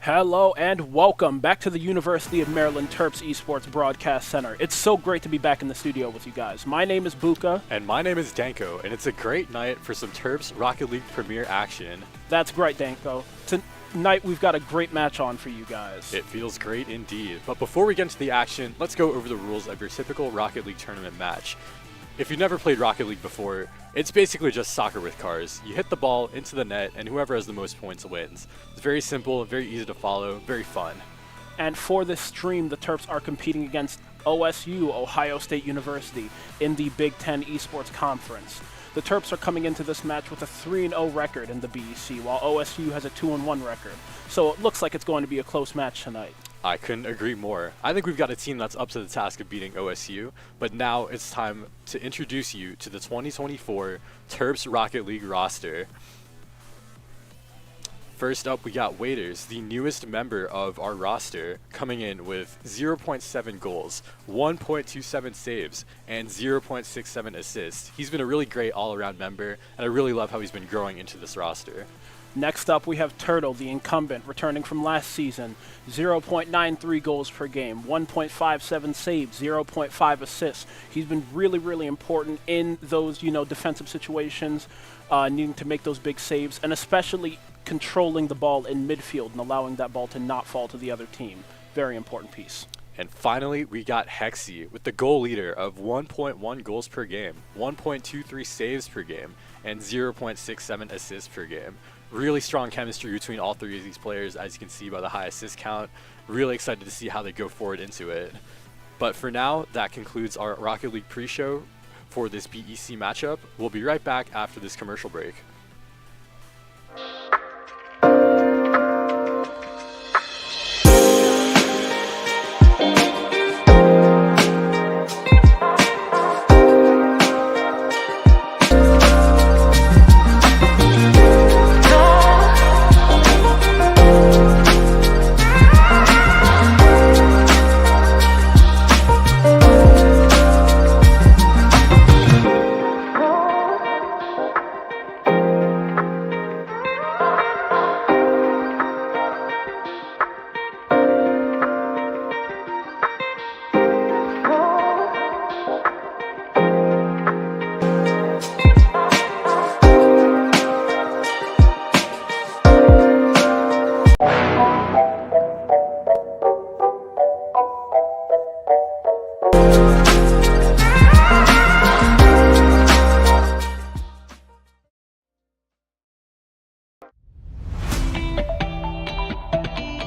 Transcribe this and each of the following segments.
Hello and welcome back to the University of Maryland Terps Esports Broadcast Center. It's so great to be back in the studio with you guys. My name is Buka. And my name is Danko, and it's a great night for some Terps Rocket League Premier action. That's great, Danko. Tonight we've got a great match on for you guys. It feels great indeed. But before we get into the action, let's go over the rules of your typical Rocket League tournament match. If you've never played Rocket League before, it's basically just soccer with cars. You hit the ball into the net, and whoever has the most points wins. It's very simple, very easy to follow, very fun. And for this stream, the Terps are competing against OSU, Ohio State University, in the Big Ten Esports Conference. The Terps are coming into this match with a 3-0 record in the BEC, while OSU has a 2-1 record. So it looks like it's going to be a close match tonight. I couldn't agree more. I think we've got a team that's up to the task of beating OSU, but now it's time to introduce you to the 2024 Terps Rocket League roster. First up, we got Waiters, the newest member of our roster, coming in with 0.7 goals, 1.27 saves, and 0.67 assists. He's been a really great all-around member, and I really love how he's been growing into this roster. Next up, we have Turtle, the incumbent, returning from last season. 0.93 goals per game, 1.57 saves, 0.5 assists. He's been really important in those, defensive situations, needing to make those big saves, and especially controlling the ball in midfield and allowing that ball to not fall to the other team. Very important piece. And finally, we got Hexy with the goal leader of 1.1 goals per game, 1.23 saves per game, and 0.67 assists per game. Really strong chemistry between all three of these players, as you can see by the high assist count. Really excited to see how they go forward into it. But for now, that concludes our Rocket League pre-show for this BEC matchup. We'll be right back after this commercial break.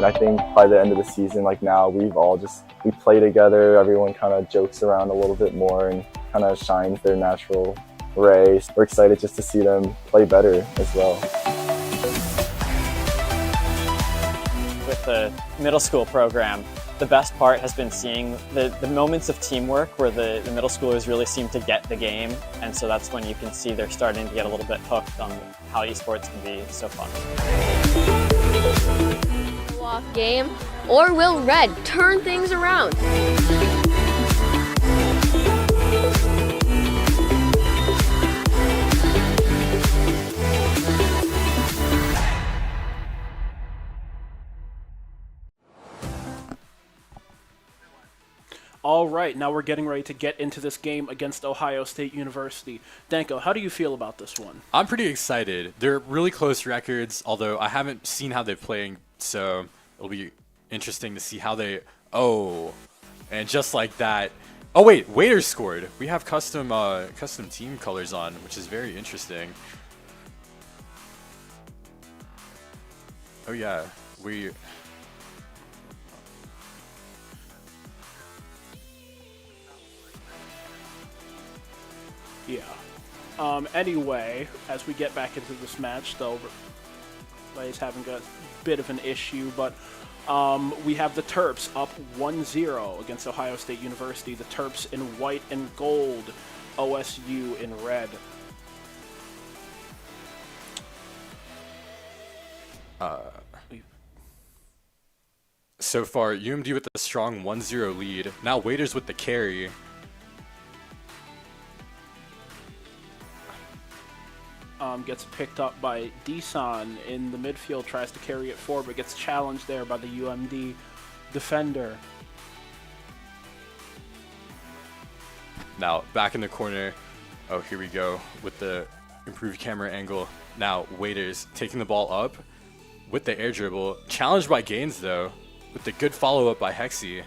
I think by the end of the season, like now, we play together, everyone kind of jokes around a little bit more and kind of shines their natural ray. We're excited just to see them play better as well. With the middle school program, the best part has been seeing the moments of teamwork where the middle schoolers really seem to get the game, and so that's when you can see they're starting to get a little bit hooked on how esports can be so fun. Off game, or will Red turn things around? All right, now we're getting ready to get into this game against Ohio State University. Danko, how do you feel about this one? I'm pretty excited. They're really close records, although I haven't seen how they're playing, so it'll be interesting to see how they... Oh, and just like that... Oh wait, Waiters scored. We have custom team colors on, which is very interesting. Oh yeah, we... Yeah. Anyway, as we get back into this match, though, Lay's having a bit of an issue, but we have the Terps up 1-0 against Ohio State University. The Terps in white and gold, OSU in red. So far, UMD with a strong 1-0 lead. Now Waiters with the carry. gets picked up by Deson in the midfield, tries to carry it forward, but gets challenged there by the UMD defender. Now, back in the corner. Oh, here we go with the improved camera angle. Now, Waiters taking the ball up with the air dribble. Challenged by Gaines, though, with the good follow-up by Hexy.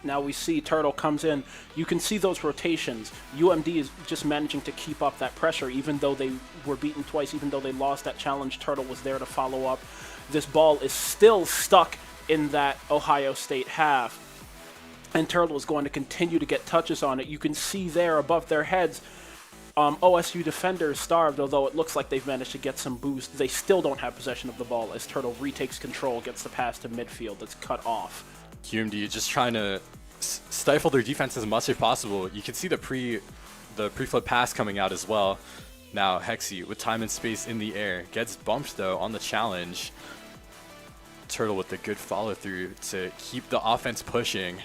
Now we see Turtle comes in. You can see those rotations. UMD is just managing to keep up that pressure, even though they were beaten twice, even though they lost that challenge. Turtle was there to follow up. This ball is still stuck in that Ohio State half, and Turtle is going to continue to get touches on it. You can see there above their heads, OSU defenders starved, although it looks like they've managed to get some boost. They still don't have possession of the ball as Turtle retakes control, gets the pass to midfield that's cut off. UMD just trying to stifle their defense as much as possible. You can see the pre-flip pass coming out as well. Now Hexy with time and space in the air gets bumped though on the challenge. Turtle with the good follow through to keep the offense pushing.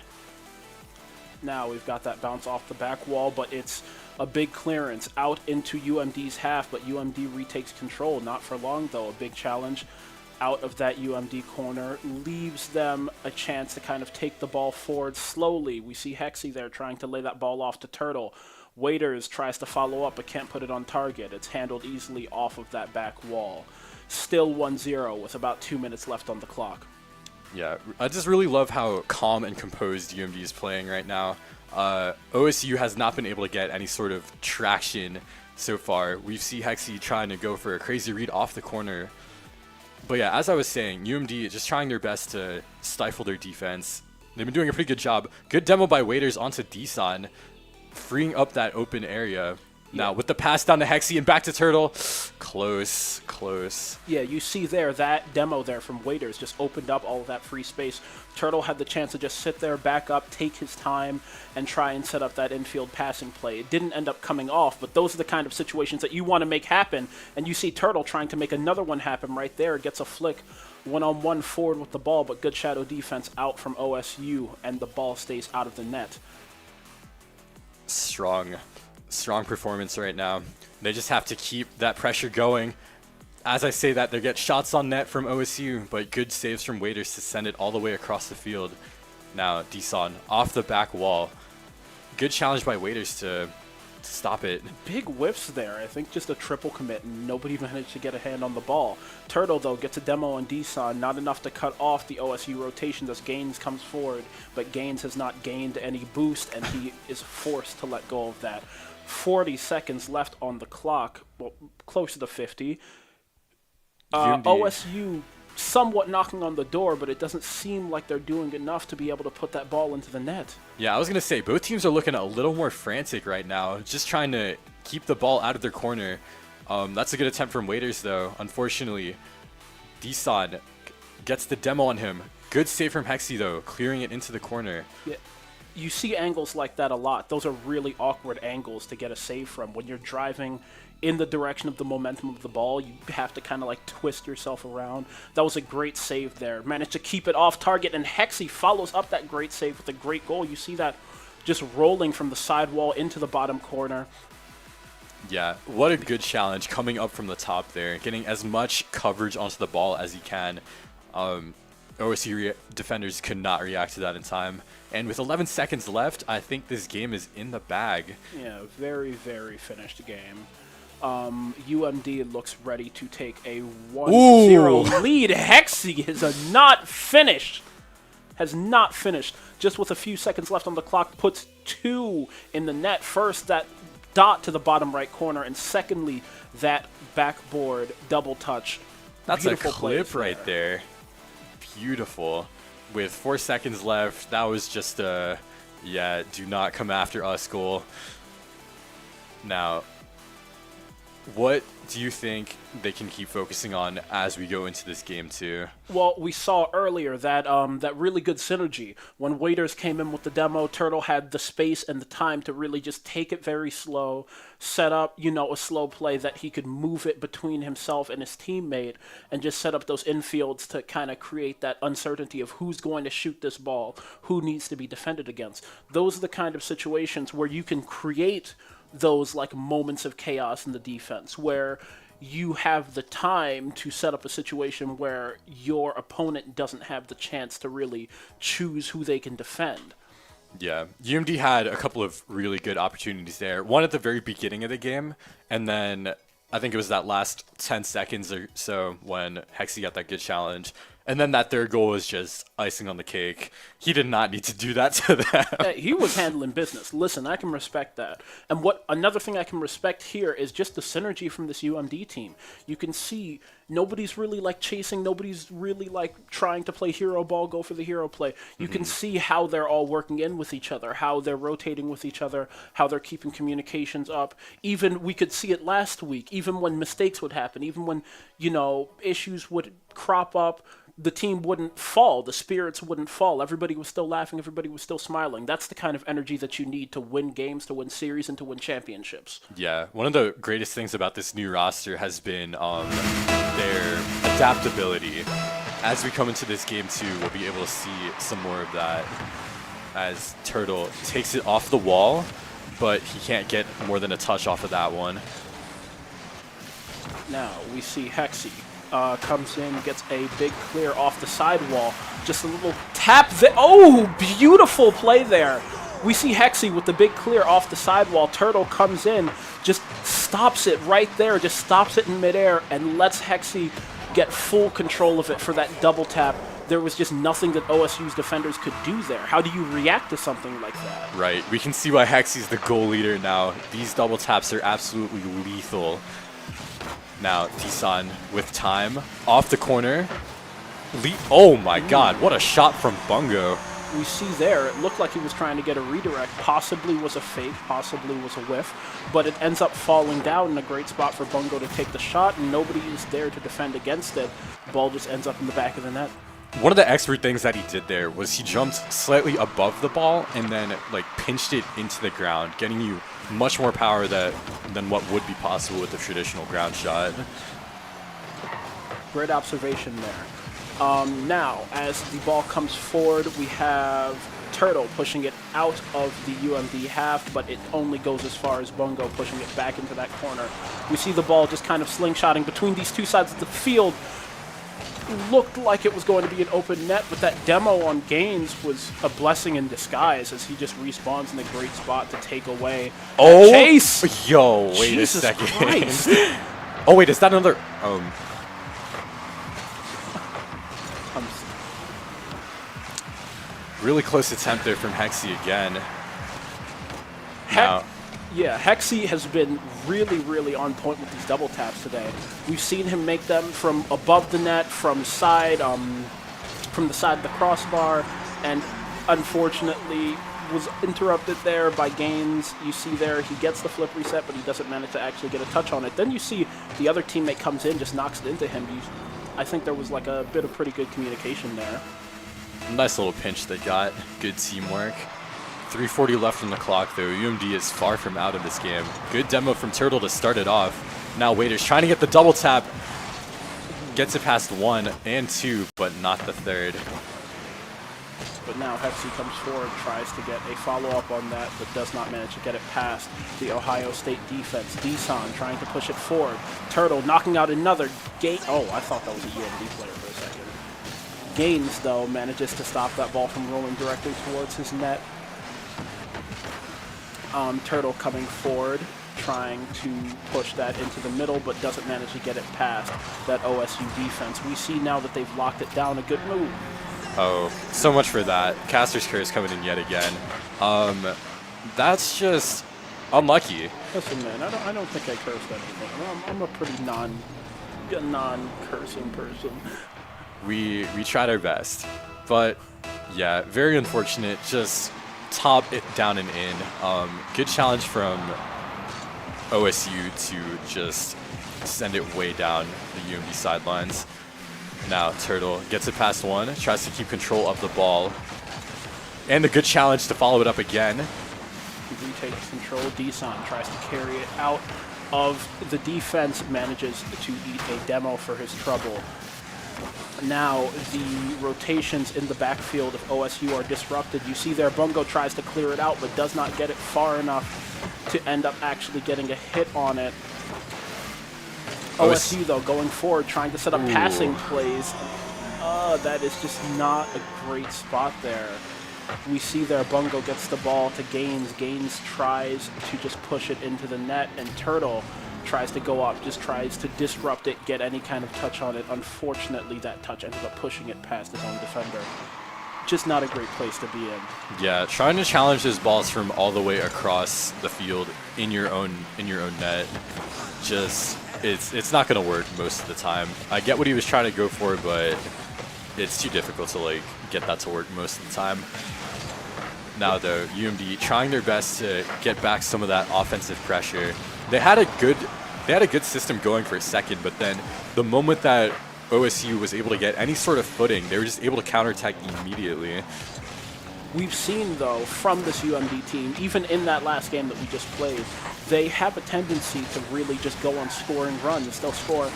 Now we've got that bounce off the back wall, but it's a big clearance out into UMD's half, but UMD retakes control. Not for long though. A big challenge out of that UMD corner leaves them a chance to kind of take the ball forward slowly. We see Hexy there trying to lay that ball off to Turtle. Waiters tries to follow up but can't put it on target. It's handled easily off of that back wall. Still 1-0 with about 2 minutes left on the clock. Yeah, I just really love how calm and composed UMD is playing right now. OSU has not been able to get any sort of traction so far. We see Hexy trying to go for a crazy read off the corner. But yeah, as I was saying, UMD just trying their best to stifle their defense. They've been doing a pretty good job. Good demo by Waiters onto Deson, freeing up that open area. Now with the pass down to Hexy and back to Turtle. Close. Yeah, you see there, that demo there from Waiters just opened up all of that free space. Turtle had the chance to just sit there, back up, take his time, and try and set up that infield passing play. It didn't end up coming off, but those are the kind of situations that you want to make happen. And you see Turtle trying to make another one happen right there. Gets a flick one-on-one forward with the ball, but good shadow defense out from OSU, and the ball stays out of the net. Strong performance right now. They just have to keep that pressure going. As I say that, they get shots on net from OSU, but good saves from Waiters to send it all the way across the field. Now Deson off the back wall. Good challenge by Waiters to stop it. Big whiffs there. I think just a triple commit, and nobody managed to get a hand on the ball. Turtle, though, gets a demo on Deson. Not enough to cut off the OSU rotation as Gaines comes forward, but Gaines has not gained any boost, and he is forced to let go of that. 40 seconds left on the clock, well, closer to 50. OSU somewhat knocking on the door, but it doesn't seem like they're doing enough to be able to put that ball into the net. Yeah, I was going to say, both teams are looking a little more frantic right now, just trying to keep the ball out of their corner. That's a good attempt from Waiters, though. Unfortunately, Deson gets the demo on him. Good save from Hexy, though, clearing it into the corner. Yeah. You see angles like that a lot. Those are really awkward angles to get a save from. When you're driving in the direction of the momentum of the ball, you have to kind of like twist yourself around. That was a great save there. Managed to keep it off target, and Hexy follows up that great save with a great goal. You see that just rolling from the side wall into the bottom corner. Yeah, what a good challenge coming up from the top there, getting as much coverage onto the ball as he can. OSU defenders could not react to that in time. And with 11 seconds left, I think this game is in the bag. Yeah, very, very finished game. UMD looks ready to take a 1-0 lead. Hexy is not finished. Has not finished. Just with a few seconds left on the clock, puts 2 in the net. First, that dot to the bottom right corner, and secondly, that backboard double touch. That's Beautiful a clip plays right there. Beautiful. With 4 seconds left, that was just a, yeah, do not come after us goal. Now, what do you think they can keep focusing on as we go into this game too? Well, we saw earlier that that really good synergy. When Waiters came in with the demo, Turtle had the space and the time to really just take it very slow, set up, a slow play that he could move it between himself and his teammate, and just set up those infields to kind of create that uncertainty of who's going to shoot this ball, who needs to be defended against. Those are the kind of situations where you can create those like moments of chaos in the defense where you have the time to set up a situation where your opponent doesn't have the chance to really choose who they can defend. Yeah, UMD had a couple of really good opportunities there. One at the very beginning of the game, and then I think it was that last 10 seconds or so when Hexy got that good challenge. And then that third goal was just icing on the cake. He did not need to do that to them. He was handling business. Listen, I can respect that. And another thing I can respect here is just the synergy from this UMD team. You can see nobody's really like chasing, nobody's really like trying to play hero ball, go for the hero play. You can see how they're all working in with each other, how they're rotating with each other, how they're keeping communications up. Even we could see it last week, even when mistakes would happen, even when, issues would crop up, the team wouldn't fall, the spirits wouldn't fall. Everybody was still laughing, everybody was still smiling. That's the kind of energy that you need to win games, to win series, and to win championships. Yeah, one of the greatest things about this new roster has been their adaptability. As we come into this game too, we'll be able to see some more of that as Turtle takes it off the wall, but he can't get more than a touch off of that one. Now we see Hexy comes in, gets a big clear off the sidewall. Just a little tap there. Oh, beautiful play there. We see Hexy with the big clear off the sidewall. Turtle comes in, just stops it right there, just stops it in midair, and lets Hexy get full control of it for that double tap. There was just nothing that OSU's defenders could do there. How do you react to something like that? Right, we can see why Hexy's the goal leader now. These double taps are absolutely lethal. Now, Tisan with time, off the corner. Oh my god, what a shot from Bungo. We see there, it looked like he was trying to get a redirect, possibly was a fake, possibly was a whiff, but it ends up falling down in a great spot for Bungo to take the shot, and nobody is there to defend against it. The ball just ends up in the back of the net. One of the expert things that he did there was he jumped slightly above the ball and then like pinched it into the ground, getting you much more power than what would be possible with a traditional ground shot. Great observation there. Now, as the ball comes forward, we have Turtle pushing it out of the UMD half, but it only goes as far as Bungo pushing it back into that corner. We see the ball just kind of slingshotting between these two sides of the field. Looked like it was going to be an open net, but that demo on Gaines was a blessing in disguise as he just respawns in a great spot to take away chase. Yo, wait Jesus a second. Christ. Oh wait, is that another? Really close attempt there from Hexy again. Yeah, Hexy has been really, really on point with these double taps today. We've seen him make them from above the net, from the side of the crossbar, and unfortunately was interrupted there by Gaines. You see there, he gets the flip reset, but he doesn't manage to actually get a touch on it. Then you see the other teammate comes in, just knocks it into him. I think there was like a bit of pretty good communication there. Nice little pinch they got. Good teamwork. 3:40 left on the clock, though. UMD is far from out of this game. Good demo from Turtle to start it off. Now Waiters trying to get the double tap. Gets it past 1 and 2, but not the third. But now Hexy comes forward, tries to get a follow-up on that, but does not manage to get it past the Ohio State defense. Deson trying to push it forward. Turtle knocking out another gate. Oh, I thought that was a UMD player for a second. Gaines, though, manages to stop that ball from rolling directly towards his net. Turtle coming forward, trying to push that into the middle, but doesn't manage to get it past that OSU defense. We see now that they've locked it down. A good move. Oh, so much for that. Caster's Curse coming in yet again. That's just unlucky. Listen, man, I don't think I cursed anything. I'm a pretty non-cursing person. We tried our best, but yeah, very unfortunate. Just top it down and in. Good challenge from OSU to just send it way down the UMD sidelines. Now Turtle gets it past 1, tries to keep control of the ball, and the good challenge to follow it up again. He retakes control. Deson tries to carry it out of the defense, manages to eat a demo for his trouble. Now the rotations in the backfield of OSU are disrupted. You see there Bungo tries to clear it out, but does not get it far enough to end up actually getting a hit on it. OSU, though, going forward, trying to set up passing plays. That is just not a great spot there. We see there Bungo gets the ball to Gaines. Gaines tries to just push it into the net, and Turtle tries to go up, just tries to disrupt it, get any kind of touch on it. Unfortunately, that touch ended up pushing it past his own defender. Just not a great place to be in. Yeah, trying to challenge those balls from all the way across the field in your own net, just it's not going to work most of the time. I get what he was trying to go for, but it's too difficult to like get that to work most of the time. Now though, UMD trying their best to get back some of that offensive pressure. They had a good system going for a second, but then the moment that OSU was able to get any sort of footing, they were just able to counterattack immediately. We've seen, though, from this UMD team, even in that last game that we just played, they have a tendency to really just go on scoring runs. They'll score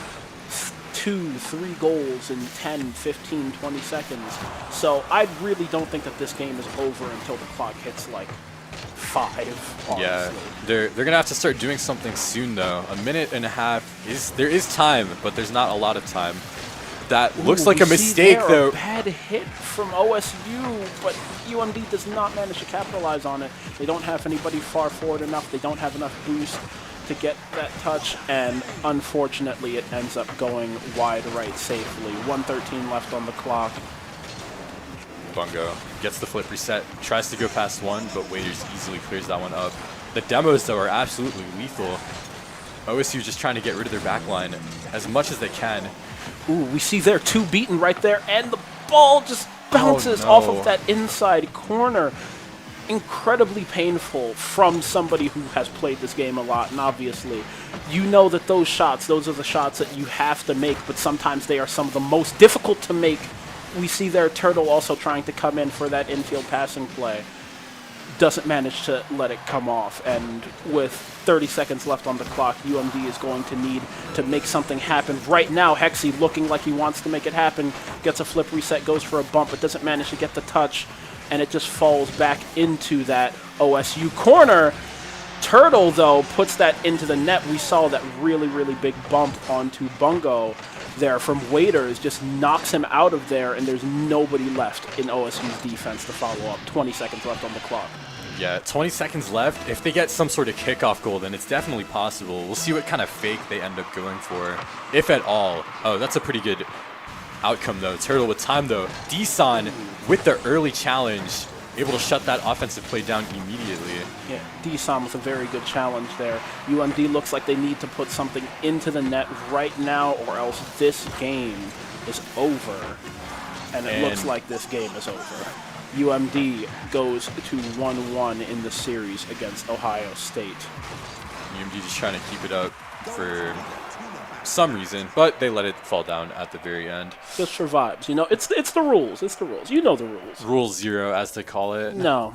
2, 3 goals in 10, 15, 20 seconds. So I really don't think that this game is over until the clock hits like 5, honestly. Yeah, they're going to have to start doing something soon, though. A minute and a half, there is time, but there's not a lot of time. That looks like a mistake, though. A bad hit from OSU, but UMD does not manage to capitalize on it. They don't have anybody far forward enough. They don't have enough boost to get that touch, and unfortunately, it ends up going wide right safely. 1:13 left on the clock. Bungo gets the flip reset, tries to go past one, but Waiters easily clears that one up. The demos, though, are absolutely lethal. OSU just trying to get rid of their back line as much as they can. Ooh, we see there 2 beaten right there, and the ball just bounces off of that inside corner. Incredibly painful from somebody who has played this game a lot, and obviously you know that those are the shots that you have to make, but sometimes they are some of the most difficult to make. We see there Turtle also trying to come in for that infield passing play. Doesn't manage to let it come off, and with 30 seconds left on the clock, UMD is going to need to make something happen. Right now, Hexy looking like he wants to make it happen, gets a flip reset, goes for a bump, but doesn't manage to get the touch, and it just falls back into that OSU corner. Turtle, though, puts that into the net. We saw that really, really big bump onto Bungo there from Waiters, just knocks him out of there, and there's nobody left in OSU's defense to follow up. 20 seconds left on the clock. Yeah, 20 seconds left. If they get some sort of kickoff goal, then it's definitely possible. We'll see what kind of fake they end up going for, if at all. Oh, that's a pretty good outcome, though. Turtle with time, though. D-Son with the early challenge, able to shut that offensive play down immediately. Yeah, D-Son with a very good challenge there. UMD looks like they need to put something into the net right now, or else this game is over. And it looks like this game is over. UMD goes to 1-1 in the series against Ohio State. UMD just trying to keep it up for some reason, but they let it fall down at the very end. Just for vibes, you know. It's the rules. It's the rules. You know the rules. Rule 0, as they call it. No.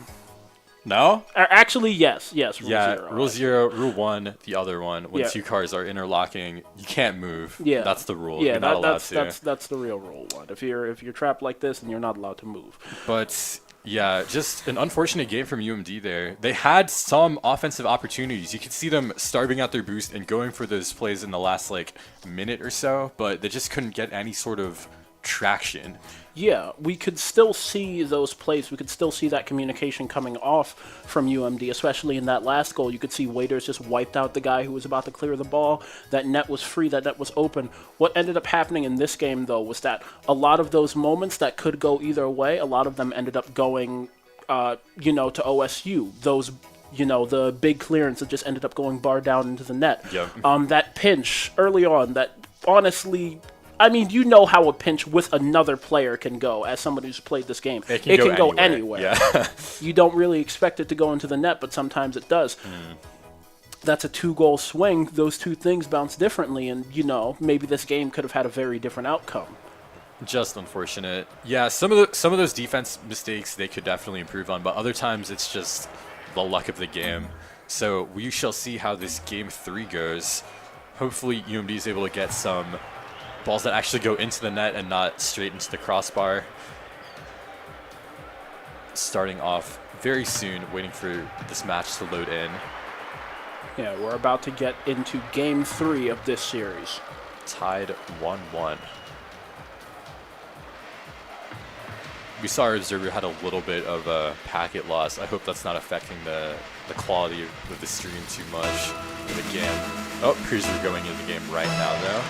No? Actually, yes. Rule 0. Rule 0, Rule 1, the other one. When 2 cars are interlocking, you can't move. Yeah, that's the rule. Yeah, you're not allowed to. That's the real Rule 1. If you're trapped like this, then you're not allowed to move. But yeah, just an unfortunate game from UMD there. They had some offensive opportunities. You could see them starving out their boost and going for those plays in the last like minute or so, but they just couldn't get any sort of traction. Yeah, we could still see those plays. We could still see that communication coming off from UMD, especially in that last goal. You could see Waiters just wiped out the guy who was about to clear the ball. That net was free. That net was open. What ended up happening in this game, though, was that a lot of those moments that could go either way, a lot of them ended up going, to OSU. Those, the big clearance that just ended up going bar down into the net. Yep. That pinch early on, that honestly... I mean, you know how a pinch with another player can go. As somebody who's played this game, it can go anywhere. Yeah. You don't really expect it to go into the net, but sometimes it does. That's a 2-goal swing. Those two things bounce differently, and maybe this game could have had a very different outcome. Just unfortunate. Yeah, some of those defense mistakes they could definitely improve on, but other times it's just the luck of the game. So we shall see how this game 3 goes. Hopefully, UMD is able to get some balls that actually go into the net and not straight into the crossbar. Starting off very soon, waiting for this match to load in. Yeah, we're about to get into Game 3 of this series. Tied 1-1. We saw our observer had a little bit of a packet loss. I hope that's not affecting the quality of the stream too much in the game. Oh, appears we're going into the game right now, though.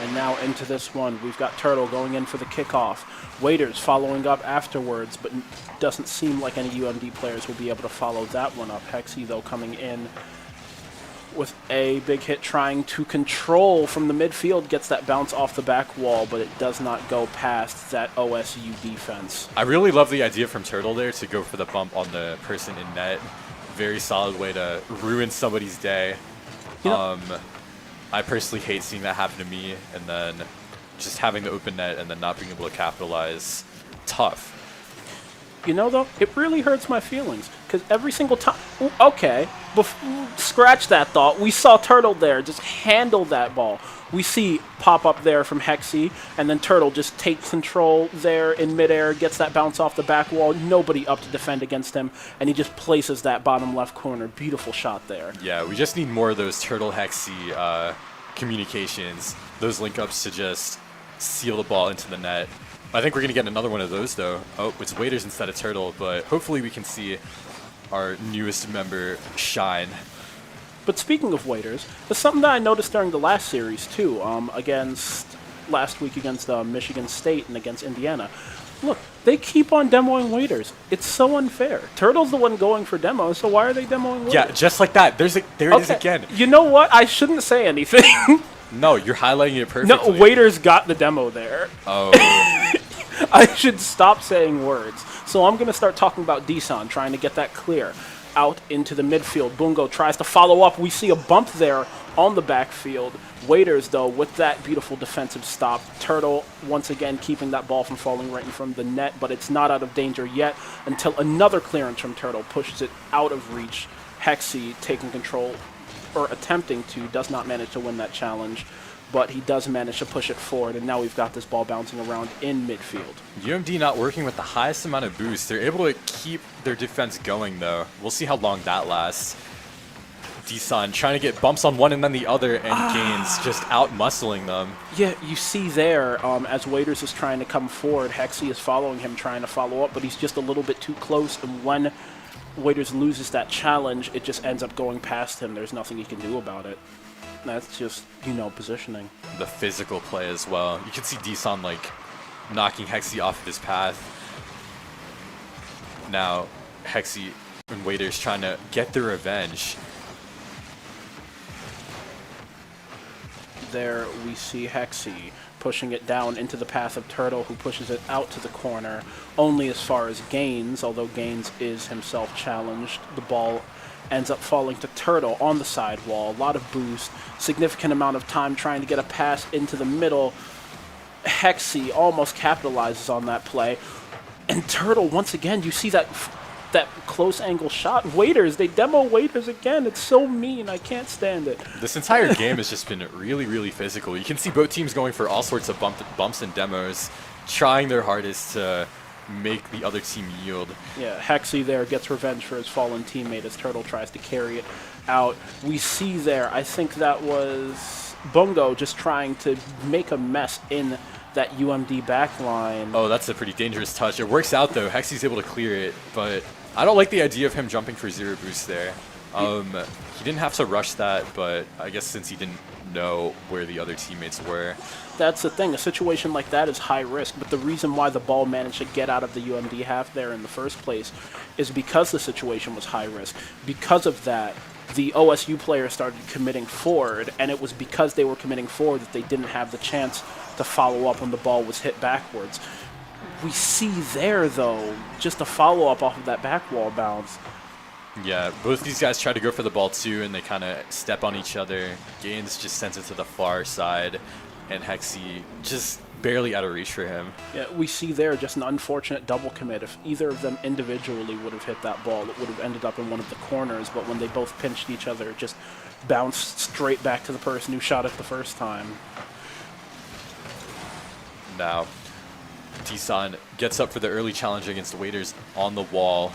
And now into this one, we've got Turtle going in for the kickoff. Waiters following up afterwards, but doesn't seem like any UMD players will be able to follow that one up. Hexy, though, coming in with a big hit, trying to control from the midfield, gets that bounce off the back wall, but it does not go past that OSU defense. I really love the idea from Turtle there to go for the bump on the person in net. Very solid way to ruin somebody's day. You know, I personally hate seeing that happen to me, and then just having the open net and then not being able to capitalize. Tough. you know, though, it really hurts my feelings, because every single time... Okay, scratch that thought. We saw Turtle there just handle that ball. We see pop up there from Hexy, and then Turtle just takes control there in midair, gets that bounce off the back wall. Nobody up to defend against him, and he just places that bottom left corner. Beautiful shot there. Yeah, we just need more of those Turtle Hexy communications, those link-ups to just seal the ball into the net. I think we're going to get another one of those, though. Oh, it's Waiters instead of Turtle, but hopefully we can see our newest member shine. But speaking of Waiters, there's something that I noticed during the last series, too, last week against Michigan State and against Indiana. Look, they keep on demoing Waiters. It's so unfair. Turtle's the one going for demos, so why are they demoing Waiters? Yeah, just like that. There it is again. You know what? I shouldn't say anything. No, you're highlighting it perfectly. No, Waiters got the demo there. Oh. I should stop saying words. So I'm going to start talking about Deson, trying to get that clear. Out into the midfield. Bungo tries to follow up. We see a bump there on the backfield. Waiters, though, with that beautiful defensive stop. Turtle, once again, keeping that ball from falling right in front of the net, but it's not out of danger yet until another clearance from Turtle pushes it out of reach. Hexy taking control, or attempting to, does not manage to win that challenge, but he does manage to push it forward, and now we've got this ball bouncing around in midfield. UMD not working with the highest amount of boost. They're able to keep their defense going, though. We'll see how long that lasts. Deson trying to get bumps on one and then the other, and Gaines just out-muscling them. Yeah, you see there, as Waiters is trying to come forward, Hexy is following him, trying to follow up, but he's just a little bit too close, and when Waiters loses that challenge, it just ends up going past him. There's nothing he can do about it. That's just, positioning. The physical play as well. You can see Deson, knocking Hexy off of his path. Now, Hexy and Waiters trying to get their revenge. There we see Hexy pushing it down into the path of Turtle, who pushes it out to the corner, only as far as Gaines, although Gaines is himself challenged. The ball ends up falling to Turtle on the sidewall. A lot of boost, significant amount of time trying to get a pass into the middle. Hexy almost capitalizes on that play. And Turtle, once again, you see that close angle shot. Waiters, they demo Waiters again. It's so mean. I can't stand it. This entire game has just been really, really physical. You can see both teams going for all sorts of bumps and demos, trying their hardest to make the other team yield. Yeah, Hexy there gets revenge for his fallen teammate as Turtle tries to carry it out. We see there, I think that was Bungo just trying to make a mess in that UMD backline. Oh, that's a pretty dangerous touch. It works out, though. Hexy's able to clear it, but I don't like the idea of him jumping for zero boost there. He didn't have to rush that, but I guess since he didn't know where the other teammates were. That's the thing. A situation like that is high risk, but the reason why the ball managed to get out of the UMD half there in the first place is because the situation was high risk. Because of that, the OSU players started committing forward, and it was because they were committing forward that they didn't have the chance to follow up when the ball was hit backwards. We see there, though, just a follow-up off of that back wall bounce. Yeah, both these guys try to go for the ball, too, and they kind of step on each other. Gaines just sends it to the far side, and Hexy just barely out of reach for him. Yeah, we see there just an unfortunate double commit. If either of them individually would have hit that ball, it would have ended up in one of the corners, but when they both pinched each other, it just bounced straight back to the person who shot it the first time. Now, Deson gets up for the early challenge against Waiters on the wall.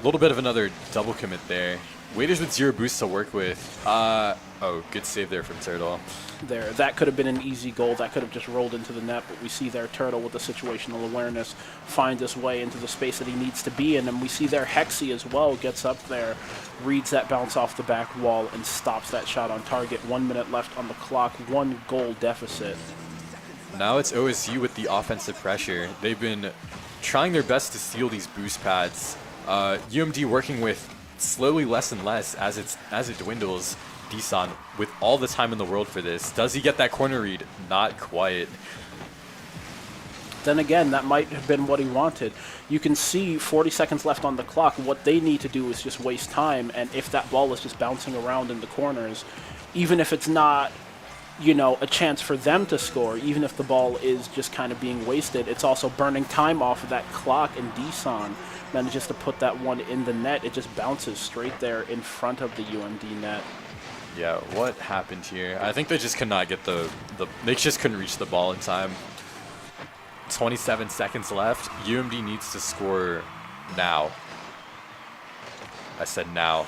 A little bit of another double commit there. Waiters with 0 boost to work with. Oh, good save there from Turtle. There, that could have been an easy goal. That could have just rolled into the net, but we see there Turtle with the situational awareness finds his way into the space that he needs to be in, and we see there Hexy as well gets up there, reads that bounce off the back wall, and stops that shot on target. 1 minute left on the clock, 1 goal deficit. Now it's OSU with the offensive pressure. They've been trying their best to steal these boost pads. UMD working with slowly less and less as it dwindles. Deson with all the time in the world for this. Does he get that corner read? Not quite. Then again, that might have been what he wanted. You can see 40 seconds left on the clock. What they need to do is just waste time, and if that ball is just bouncing around in the corners, even if it's not, you know, a chance for them to score, even if the ball is just kind of being wasted, it's also burning time off of that clock, and Deson manages to put that one in the net. It just bounces straight there in front of the UMD net. Yeah, what happened here? I think they just could not get they just couldn't reach the ball in time. 27 seconds left. UMD needs to score now. I said now.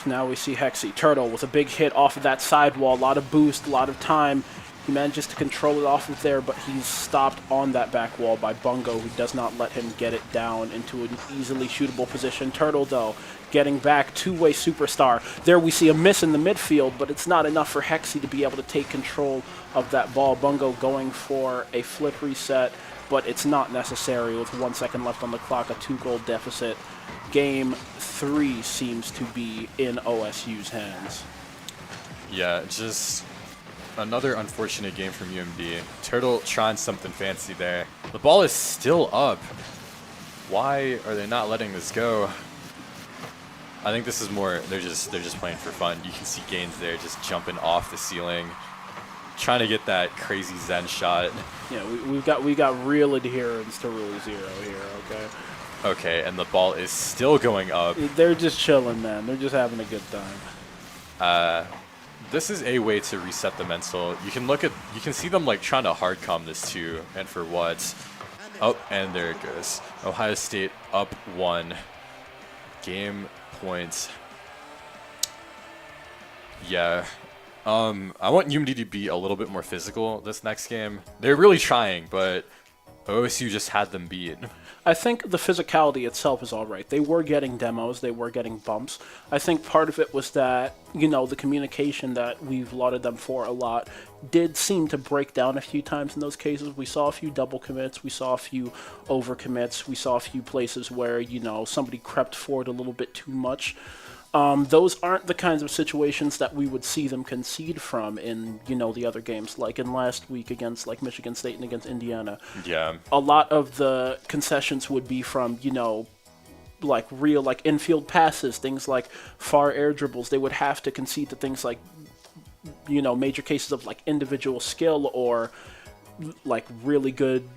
Now we see Hexy. Turtle with a big hit off of that sidewall. A lot of boost, a lot of time. He manages to control it off of there, but he's stopped on that back wall by Bungo, who does not let him get it down into an easily shootable position. Turtle, though, getting back, two-way superstar. There we see a miss in the midfield, but it's not enough for Hexy to be able to take control of that ball. Bungo going for a flip reset, but it's not necessary with 1 second left on the clock, a 2-goal deficit. Game 3 seems to be in OSU's hands. Yeah, just another unfortunate game from UMD. Turtle trying something fancy there. The ball is still up. Why are they not letting this go? I think this is more, they're just playing for fun. You can see Gaines there just jumping off the ceiling, trying to get that crazy Zen shot. Yeah, we got real adherence to Rule 0 here, okay? Okay, and the ball is still going up. They're just chilling, man. They're just having a good time. This is a way to reset the mental. You can see them like trying to hard calm this too, and for what? Oh, and there it goes. Ohio State up 1. Game points. Yeah. I want UMD to be a little bit more physical this next game. They're really trying, but OSU just had them beat. I think the physicality itself is all right. They were getting demos. They were getting bumps. I think part of it was that, you know, the communication that we've lauded them for a lot did seem to break down a few times in those cases. We saw a few double commits. We saw a few over commits. We saw a few places where, you know, somebody crept forward a little bit too much. Those aren't the kinds of situations that we would see them concede from in, you know, the other games, like in last week against like Michigan State and against Indiana. Yeah. A lot of the concessions would be from, you know, like real like infield passes, things like far air dribbles. They would have to concede to things like, you know, major cases of like individual skill or like really good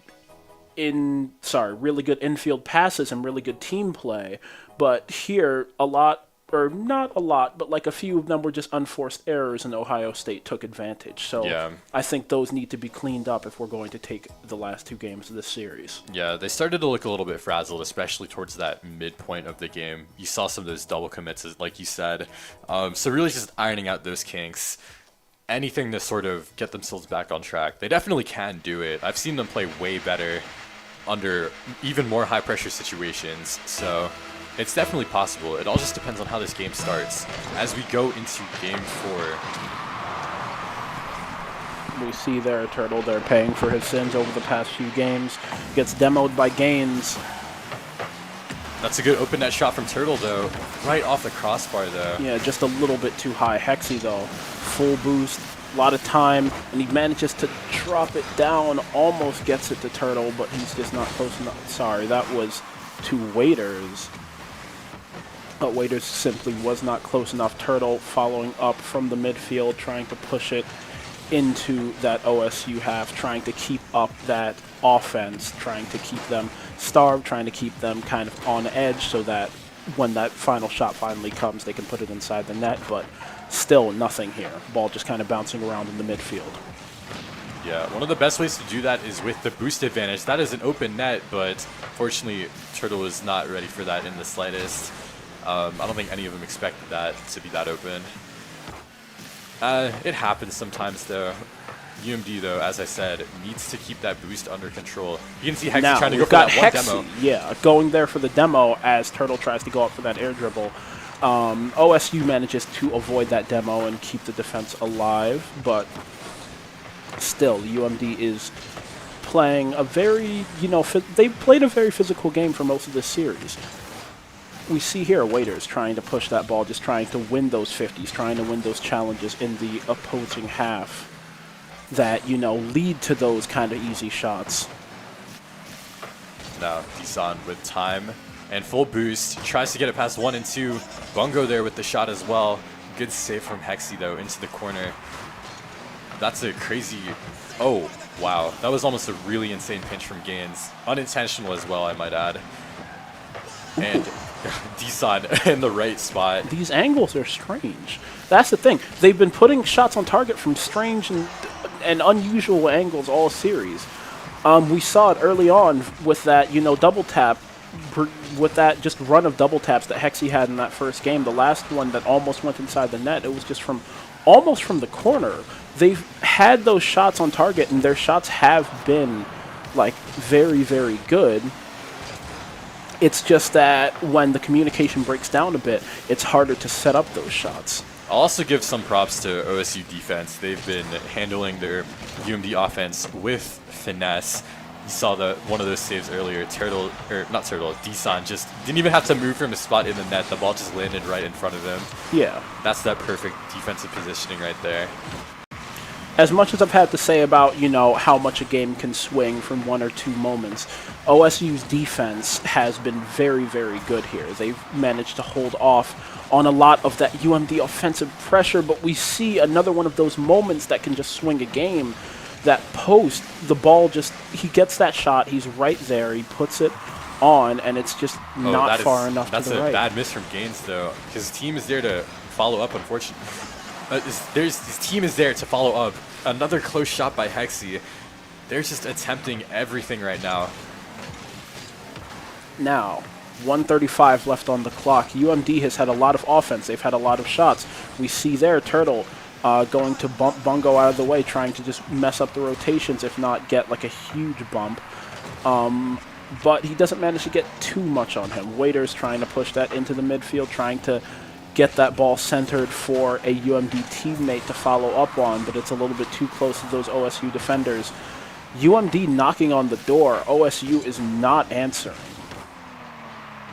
infield passes and really good team play. But here, a lot, or not a lot, but like a few of them were just unforced errors, and Ohio State took advantage. So yeah. I think those need to be cleaned up if we're going to take the last 2 games of this series. Yeah, they started to look a little bit frazzled, especially towards that midpoint of the game. You saw some of those double commits, like you said. So really just ironing out those kinks. Anything to sort of get themselves back on track. They definitely can do it. I've seen them play way better under even more high-pressure situations. So it's definitely possible. It all just depends on how this game starts. As we go into Game 4. We see there Turtle, they're paying for his sins over the past few games. Gets demoed by Gaines. That's a good open net shot from Turtle, though. Right off the crossbar, though. Yeah, just a little bit too high. Hexy, though, full boost, a lot of time, and he manages to drop it down, almost gets it to Turtle, but he's just not close enough. Sorry, that was to Waiters. But Waiters simply was not close enough. Turtle following up from the midfield, trying to push it into that OSU half, trying to keep up that offense, trying to keep them starved, trying to keep them kind of on edge so that when that final shot finally comes, they can put it inside the net. But still nothing here. Ball just kind of bouncing around in the midfield. Yeah, one of the best ways to do that is with the boost advantage. That is an open net, but fortunately, Turtle is not ready for that in the slightest. I don't think any of them expected that to be that open. It happens sometimes, though. UMD, though, as I said, needs to keep that boost under control. You can see Hexy Now, trying to go we've for got that Hexy, one demo. yeah, going there for the demo as Turtle tries to go up for that air dribble. OSU manages to avoid that demo and keep the defense alive, but still, UMD is playing a very, they played a very physical game for most of this series. We see here Waiters trying to push that ball, just trying to win those 50s, trying to win those challenges in the opposing half that, lead to those kind of easy shots. Now, Disan with time and full boost, tries to get it past 1 and 2. Bungo there with the shot as well. Good save from Hexy, though, into the corner. That's a crazy... Oh, wow. That was almost a really insane pinch from Gaines. Unintentional as well, I might add. And Disan in the right spot. These angles are strange. That's the thing. They've been putting shots on target from strange and unusual angles all series. We saw it early on with that, double tap, with that just run of double taps that Hexy had in that first game. The last one that almost went inside the net, it was just almost from the corner. They've had those shots on target, and their shots have been, very, very good. It's just that when the communication breaks down a bit, it's harder to set up those shots. I'll also give some props to OSU defense. They've been handling their UMD offense with finesse. You saw one of those saves earlier. Disan just didn't even have to move from his spot in the net. The ball just landed right in front of him. Yeah. That's that perfect defensive positioning right there. As much as I've had to say about, how much a game can swing from 1 or 2 moments, OSU's defense has been very, very good here. They've managed to hold off on a lot of that UMD offensive pressure, but we see another one of those moments that can just swing a game. That post, the ball he gets that shot, he's right there, he puts it on, and it's just not far enough to the right. That's a bad miss from Gaines, though. His team is there to follow up, unfortunately. His team is there to follow up. Another close shot by Hexy. They're just attempting everything right now. Now, 1:35 left on the clock. UMD has had a lot of offense. They've had a lot of shots. We see there Turtle going to bump Bungo out of the way, trying to just mess up the rotations, if not get a huge bump. But he doesn't manage to get too much on him. Waiters trying to push that into the midfield, trying to get that ball centered for a UMD teammate to follow up on, but it's a little bit too close to those OSU defenders. UMD knocking on the door. OSU is not answering.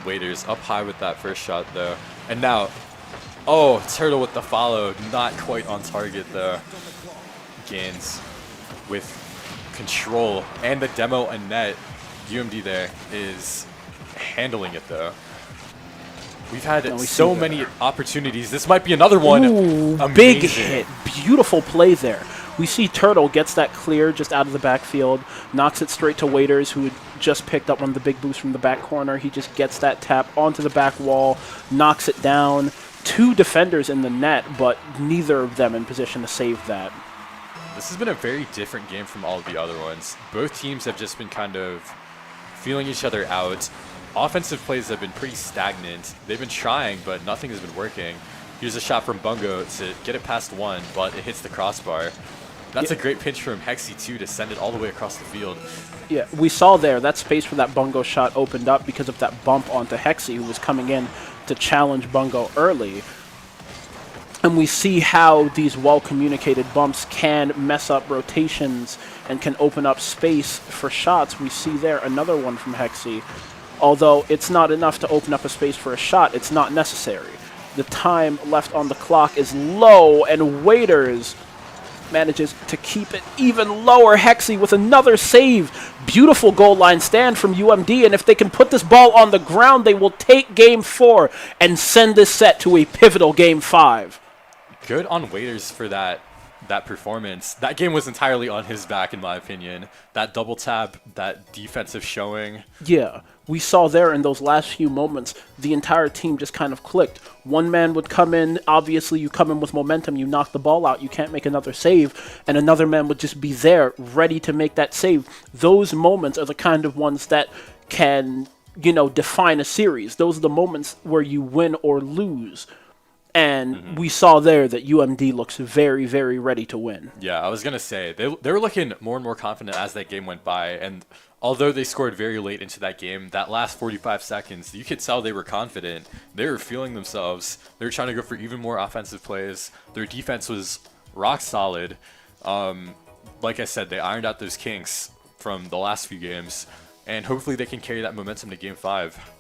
Waiters up high with that first shot, though. And now, oh, Turtle with the follow. Not quite on target, though. Gaines with control and the demo and net. UMD there is handling it, though. We've had so many opportunities. This might be another one. Ooh, big hit. Beautiful play there. We see Turtle gets that clear just out of the backfield, knocks it straight to Waiters, who had just picked up one of the big boosts from the back corner. He just gets that tap onto the back wall, knocks it down. 2 defenders in the net, but neither of them in position to save that. This has been a very different game from all of the other ones. Both teams have just been kind of feeling each other out. Offensive plays have been pretty stagnant. They've been trying, but nothing has been working. Here's a shot from Bungo to get it past 1, but it hits the crossbar. That's a great pinch from Hexy, too, to send it all the way across the field. Yeah, we saw there that space for that Bungo shot opened up because of that bump onto Hexy, who was coming in to challenge Bungo early. And we see how these well-communicated bumps can mess up rotations and can open up space for shots. We see there another one from Hexy. Although it's not enough to open up a space for a shot, it's not necessary. The time left on the clock is low, and Waiters manages to keep it even lower. Hexy with another save. Beautiful goal line stand from UMD, and if they can put this ball on the ground, they will take Game 4 and send this set to a pivotal Game 5. Good on Waiters for that performance. That game was entirely on his back, in my opinion. That double tap, that defensive showing. Yeah, we saw there in those last few moments, the entire team just kind of clicked. One man would come in, obviously you come in with momentum, you knock the ball out, you can't make another save, and another man would just be there, ready to make that save. Those moments are the kind of ones that can define a series. Those are the moments where you win or lose. And we saw there that UMD looks very, very ready to win. Yeah, I was going to say, they were looking more and more confident as that game went by. And although they scored very late into that game, that last 45 seconds, you could tell they were confident. They were feeling themselves. They were trying to go for even more offensive plays. Their defense was rock solid. Like I said, they ironed out those kinks from the last few games. And hopefully they can carry that momentum to Game 5.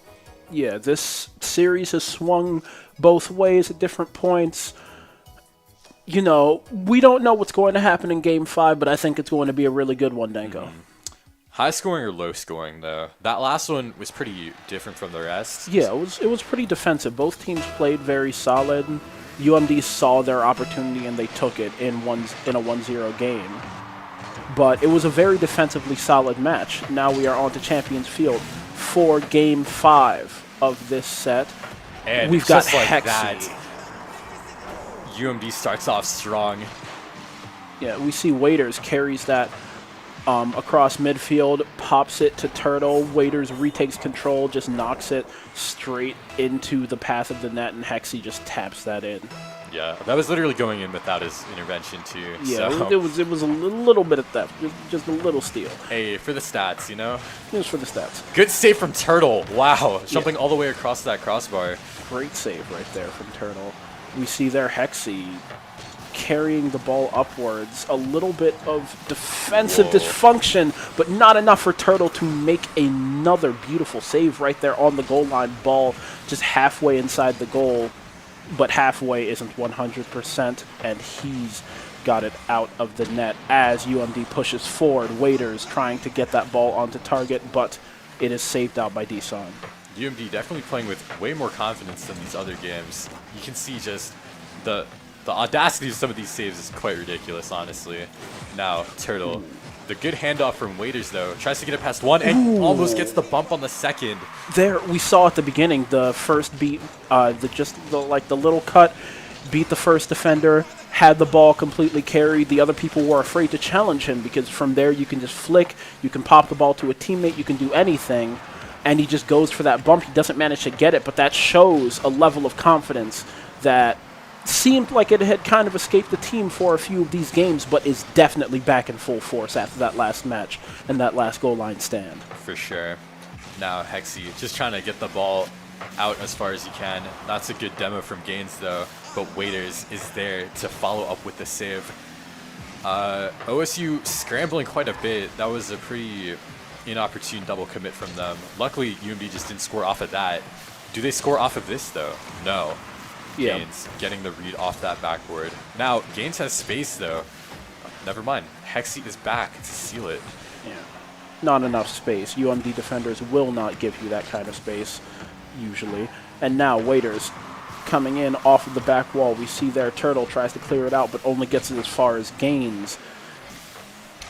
Yeah, this series has swung both ways at different points. We don't know what's going to happen in Game 5, but I think it's going to be a really good one, Danko. High scoring or low scoring, though? That last one was pretty different from the rest. Yeah, it was pretty defensive. Both teams played very solid. UMD saw their opportunity and they took it in a 1-0 game. But it was a very defensively solid match. Now we are on to Champions Field for Game 5 of this set. And we've got just like Hexy. that, UMD starts off strong. Yeah, we see Waiters carries that across midfield, pops it to Turtle. Waiters retakes control, just knocks it straight into the path of the net, and Hexy just taps that in. Yeah, that was literally going in without his intervention too. Yeah, so. it was a little bit of theft, just a little steal. Hey, for the stats, It was for the stats. Good save from Turtle. Wow, jumping all the way across that crossbar. Great save right there from Turtle. We see there Hexy carrying the ball upwards. A little bit of defensive dysfunction, but not enough for Turtle to make another beautiful save right there on the goal line. Ball just halfway inside the goal, but halfway isn't 100%, and he's got it out of the net as UMD pushes forward. Waiters trying to get that ball onto target, but it is saved out by D-Son. UMD definitely playing with way more confidence than these other games. You can see just the audacity of some of these saves is quite ridiculous, honestly. Now, Turtle, the good handoff from Waiters, though, tries to get it past one and almost gets the bump on the second. There, we saw at the beginning, the first beat, the little cut, beat the first defender, had the ball completely carried. The other people were afraid to challenge him because from there you can just flick, you can pop the ball to a teammate, you can do anything, and he just goes for that bump. He doesn't manage to get it, but that shows a level of confidence that seemed like it had kind of escaped the team for a few of these games, but is definitely back in full force after that last match and that last goal line stand. For sure. Now Hexy just trying to get the ball out as far as he can. That's a good demo from Gaines, though, but Waiters is there to follow up with the save. OSU scrambling quite a bit. That was a pretty inopportune double commit from them. Luckily, UMD just didn't score off of that. Do they score off of this, though? No. Yeah. Gaines getting the read off that backboard. Now, Gaines has space, though. Never mind. Hexy is back to seal it. Yeah. Not enough space. UMD defenders will not give you that kind of space, usually. And now, Waiters coming in off of the back wall. We see there Turtle tries to clear it out, but only gets it as far as Gaines.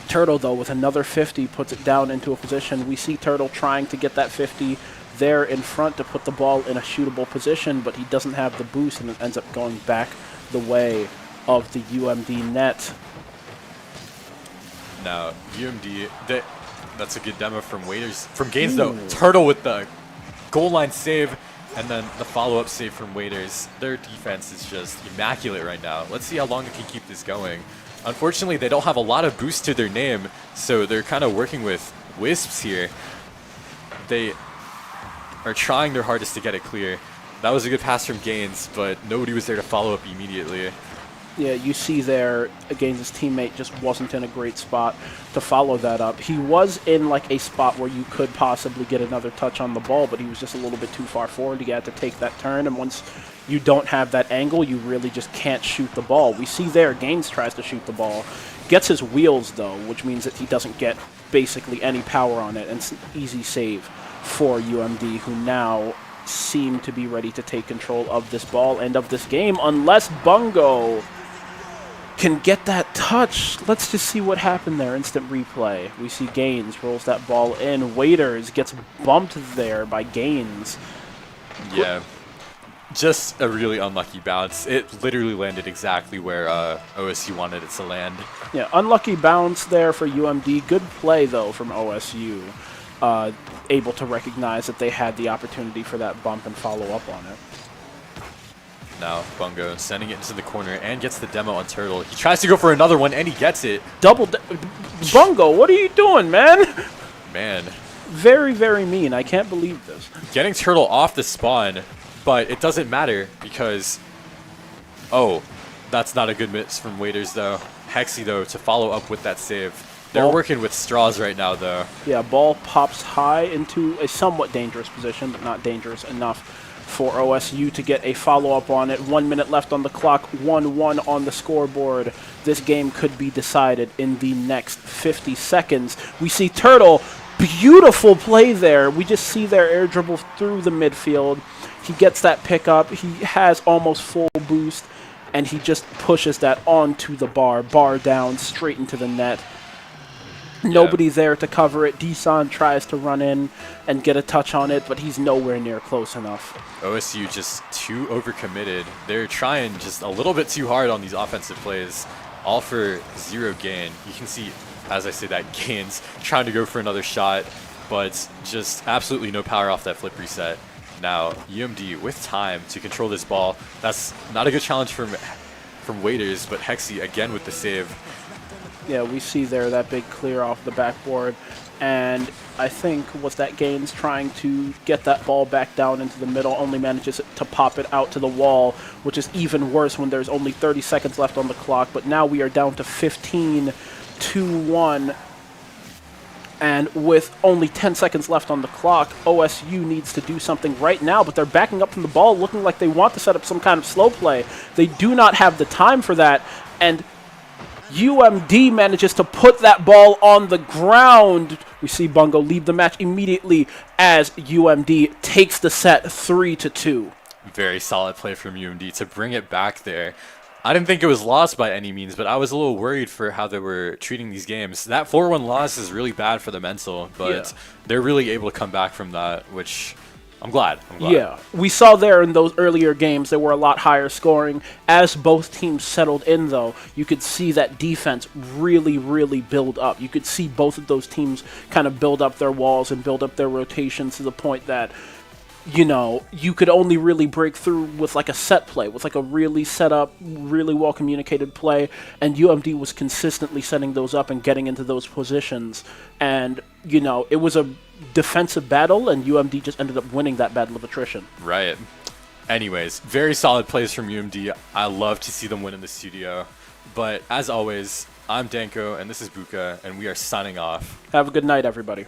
Turtle, though, with another 50, puts it down into a position. We see Turtle trying to get that 50 there in front to put the ball in a shootable position, but he doesn't have the boost, and it ends up going back the way of the UMD net. Now, UMD, that's a good demo from Waiters. From Gaines, though, Turtle with the goal line save, and then the follow-up save from Waiters. Their defense is just immaculate right now. Let's see how long they can keep this going. Unfortunately, they don't have a lot of boost to their name, so they're kind of working with wisps here. They are trying their hardest to get it clear. That was a good pass from Gaines, but nobody was there to follow up immediately. Yeah, you see there, Gaines' teammate just wasn't in a great spot to follow that up. He was in like a spot where you could possibly get another touch on the ball, but he was just a little bit too far forward. He had to take that turn, and once you don't have that angle, you really just can't shoot the ball. We see there, Gaines tries to shoot the ball. Gets his wheels, though, which means that he doesn't get basically any power on it, and it's an easy save for UMD, who now seem to be ready to take control of this ball and of this game, unless Bungo can get that touch. Let's just see what happened there. Instant replay. We see Gaines rolls that ball in. Waiters gets bumped there by Gaines. Yeah, just a really unlucky bounce. It literally landed exactly where OSU wanted it to land. Yeah, unlucky bounce there for UMD. Good play, though, from OSU. able to recognize that they had the opportunity for that bump and follow up on it. Now Bungo sending it into the corner and gets the demo on Turtle. He tries to go for another one and he gets it. Bungo, what are you doing, man? Man. Very, very mean. I can't believe this. Getting Turtle off the spawn, but it doesn't matter because... Oh, that's not a good miss from Waiters, though. Hexy, though, to follow up with that save. They're working with straws right now, though. Yeah, ball pops high into a somewhat dangerous position, but not dangerous enough for OSU to get a follow-up on it. 1 minute left on the clock, 1-1 on the scoreboard. This game could be decided in the next 50 seconds. We see Turtle, beautiful play there. We just see their air dribble through the midfield. He gets that pickup. He has almost full boost, and he just pushes that onto the bar down, straight into the net. Nobody there to cover it. Desan tries to run in and get a touch on it, but he's nowhere near close enough. OSU just too overcommitted. They're trying just a little bit too hard on these offensive plays, all for 0 gain. You can see, as I say that, Gaines trying to go for another shot, but just absolutely no power off that flip reset. Now, UMD with time to control this ball. That's not a good challenge from Waiters, but Hexy again with the save. Yeah, we see there that big clear off the backboard, and I think was that Gaines trying to get that ball back down into the middle, only manages to pop it out to the wall, which is even worse when there's only 30 seconds left on the clock. But now we are down to 15-1, and with only 10 seconds left on the clock, OSU needs to do something right now, but they're backing up from the ball, looking like they want to set up some kind of slow play. They do not have the time for that, and UMD manages to put that ball on the ground. We see Bungo leave the match immediately as UMD takes the set 3-2. Very solid play from UMD to bring it back there. I didn't think it was lost by any means, but I was a little worried for how they were treating these games. That 4-1 loss is really bad for the mental, but they're really able to come back from that, which... I'm glad. Yeah, we saw there in those earlier games they were a lot higher scoring. As both teams settled in, though, you could see that defense really, really build up. You could see both of those teams kind of build up their walls and build up their rotations to the point that, you know, you could only really break through with like a set play, with like a really set up, really well communicated play, and UMD was consistently setting those up and getting into those positions. And, you know, it was a defensive battle, and UMD just ended up winning that battle of attrition. Right. Anyways, very solid plays from UMD. I love to see them win in the studio. But as always, I'm Danko, and this is Buka, and we are signing off. Have a good night, everybody.